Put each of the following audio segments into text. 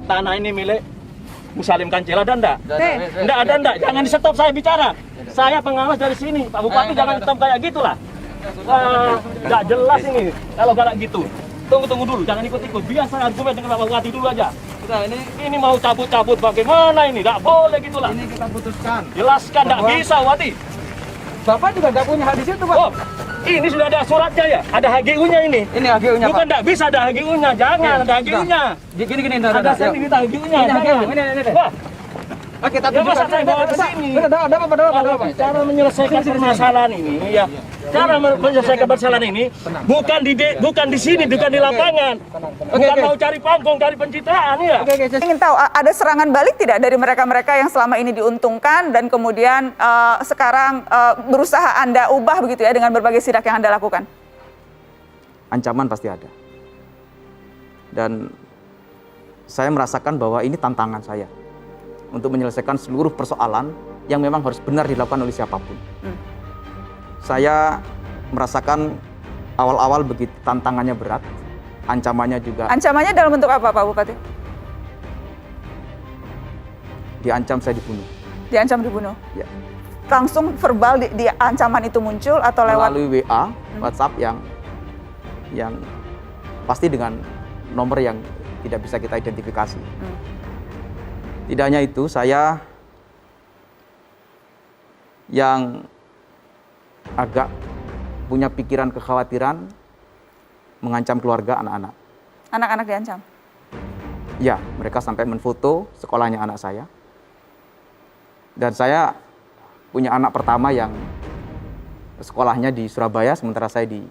tanah ini milik Musalim Kancil, ada enggak? Enggak Ada enggak? Jangan di stop saya bicara. Saya pengawas dari sini. Pak Bupati jangan stop kayak gitulah. Enggak jelas ini kalau kayak gitu. Tunggu dulu, jangan ikut-ikut. Biasa argumen dengan Pak Bupati dulu aja. Ini mau cabut-cabut bagaimana ini? Enggak boleh gitulah. Ini kita putuskan. Jelaskan, enggak bisa, Bupati. Bapak juga enggak punya hak di situ, Pak. Oh, ini sudah ada suratnya ya? Ada HGU-nya ini? Ini HGU-nya, Pak. Bukan enggak bisa ada HGU-nya, jangan ada HGU-nya. Gini, Ada sertifikat HGU-nya. Ini HGU, ini. Wah, Oke, ya masa saya bawa ke sini? Ada apa? Cara menyelesaikan permasalahan ini ya. Cara menyelesaikan permasalahan ini bukan di sini, bukan di lapangan. Bukan mau cari panggung, cari pencitraan ya. Oke. Saya ingin tahu ada serangan balik tidak dari mereka-mereka yang selama ini diuntungkan dan kemudian sekarang berusaha Anda ubah begitu ya dengan berbagai sidak yang Anda lakukan? Ancaman pasti ada. Dan saya merasakan bahwa ini tantangan saya untuk menyelesaikan seluruh persoalan yang memang harus benar dilakukan oleh siapapun. Saya merasakan awal-awal begitu tantangannya berat, ancamannya juga. Ancamannya dalam bentuk apa, Pak Bupati? Diancam saya dibunuh. Diancam dibunuh? Ya. Langsung verbal di ancaman itu muncul atau lewat? Melalui WA, WhatsApp yang pasti dengan nomor yang tidak bisa kita identifikasi. Tidak hanya itu, saya yang agak punya pikiran kekhawatiran mengancam keluarga anak-anak. Anak-anak diancam? Ya, mereka sampai menfoto sekolahnya anak saya. Dan saya punya anak pertama yang sekolahnya di Surabaya, sementara saya di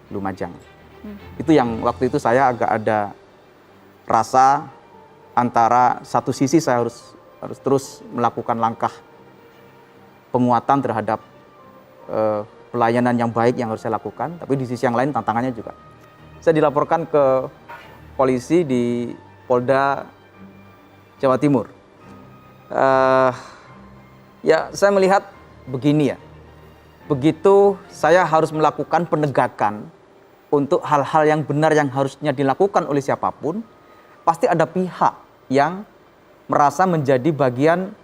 Lumajang. Itu yang waktu itu saya agak ada rasa antara satu sisi saya harus terus melakukan langkah penguatan terhadap pelayanan yang baik yang harus saya lakukan, tapi di sisi yang lain tantangannya juga. Saya dilaporkan ke polisi di Polda Jawa Timur. Ya, saya melihat begini ya, begitu saya harus melakukan penegakan untuk hal-hal yang benar yang harusnya dilakukan oleh siapapun, pasti ada pihak yang merasa menjadi bagian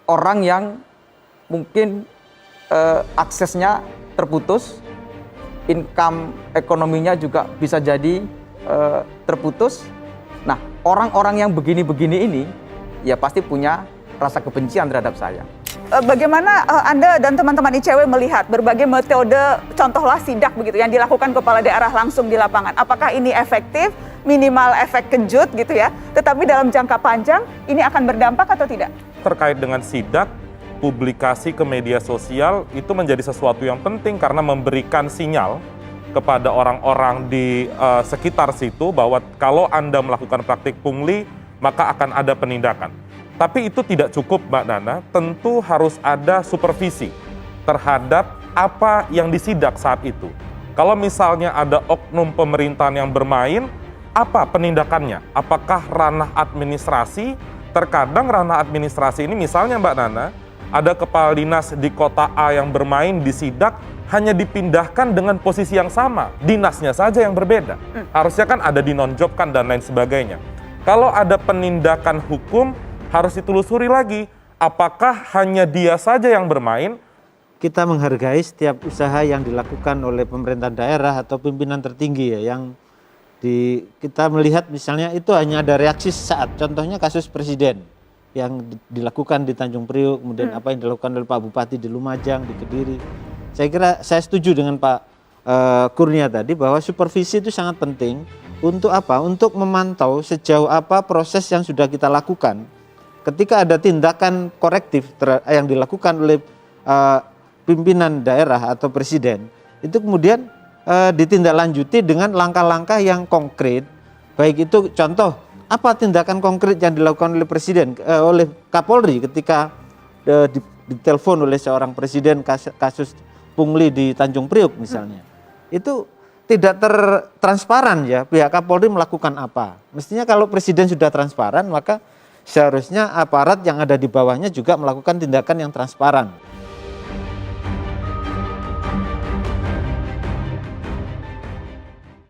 orang yang mungkin aksesnya terputus, income ekonominya juga bisa jadi terputus. Nah, orang-orang yang begini-begini ini ya pasti punya rasa kebencian terhadap saya. Bagaimana Anda dan teman-teman ICW melihat berbagai metode, contohlah sidak begitu yang dilakukan kepala daerah langsung di lapangan? Apakah ini efektif, minimal efek kejut gitu ya, tetapi dalam jangka panjang ini akan berdampak atau tidak? Terkait dengan sidak, publikasi ke media sosial itu menjadi sesuatu yang penting karena memberikan sinyal kepada orang-orang di sekitar situ bahwa kalau Anda melakukan praktik pungli, maka akan ada penindakan. Tapi itu tidak cukup, Mbak Nana, tentu harus ada supervisi terhadap apa yang disidak saat itu. Kalau misalnya ada oknum pemerintahan yang bermain, apa penindakannya? Apakah ranah administrasi? Terkadang ranah administrasi ini misalnya Mbak Nana, ada kepala dinas di kota A yang bermain di sidak, hanya dipindahkan dengan posisi yang sama, dinasnya saja yang berbeda. Harusnya kan ada dinonjobkan dan lain sebagainya. Kalau ada penindakan hukum, harus ditelusuri lagi, apakah hanya dia saja yang bermain? Kita menghargai setiap usaha yang dilakukan oleh pemerintah daerah atau pimpinan tertinggi ya, yang kita melihat misalnya itu hanya ada reaksi saat, contohnya kasus presiden yang dilakukan di Tanjung Priok, kemudian apa yang dilakukan oleh Pak Bupati di Lumajang, di Kediri. Saya kira saya setuju dengan Pak Kurnia tadi bahwa supervisi itu sangat penting untuk apa? Untuk memantau sejauh apa proses yang sudah kita lakukan. Ketika ada tindakan korektif yang dilakukan oleh pimpinan daerah atau presiden, itu kemudian ditindaklanjuti dengan langkah-langkah yang konkret, baik itu contoh apa tindakan konkret yang dilakukan oleh presiden, oleh Kapolri ketika ditelepon oleh seorang presiden kasus pungli di Tanjung Priok misalnya, itu tidak transparan ya pihak Kapolri melakukan apa. Mestinya kalau presiden sudah transparan, maka seharusnya aparat yang ada di bawahnya juga melakukan tindakan yang transparan.